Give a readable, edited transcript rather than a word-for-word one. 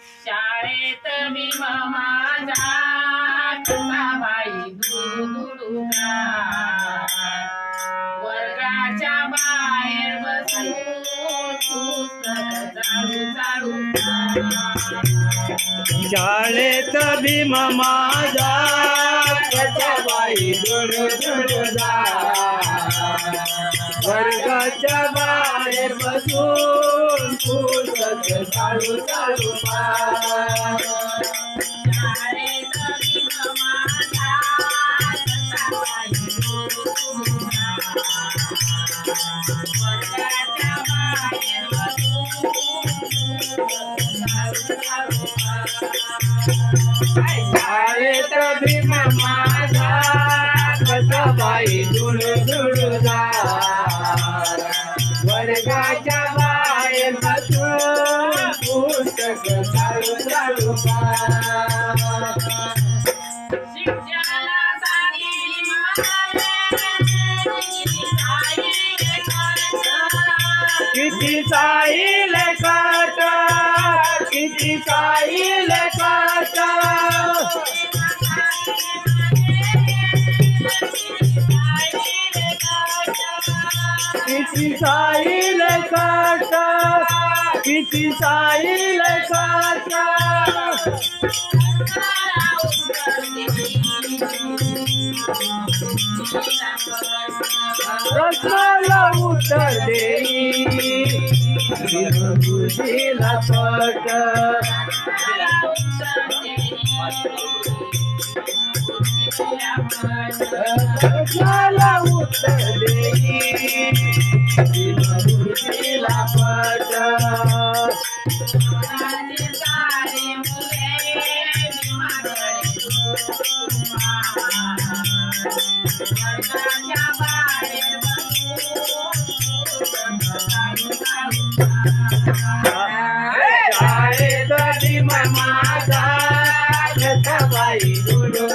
शाळेत भीम माझा कसा बाई दुडू वर्गाच्या बाहेर बसून पुस्तक चालू शाळेत भीम माझा कसा बाई दुडू वर्गाच्या बाहेर बसून पुस्तक चालू शाळेत भीम माझा कसा बाई दुडू वर्गाच्या बाहेर बसून शाळेत भीम माझा कसा बाई दुडू वर्गाच्या बाहेर बसून पुस्तक चालू शिक्षणासाठी किती साईल काट किती साईल काट किती साईल काट किती साईल काट प्रश्नाला उत्तर देई बुद्धीला पट प्रश्नाला उत्तर देई बुद्धीला पट शाळेत भीम माझा कसा बाई दुडू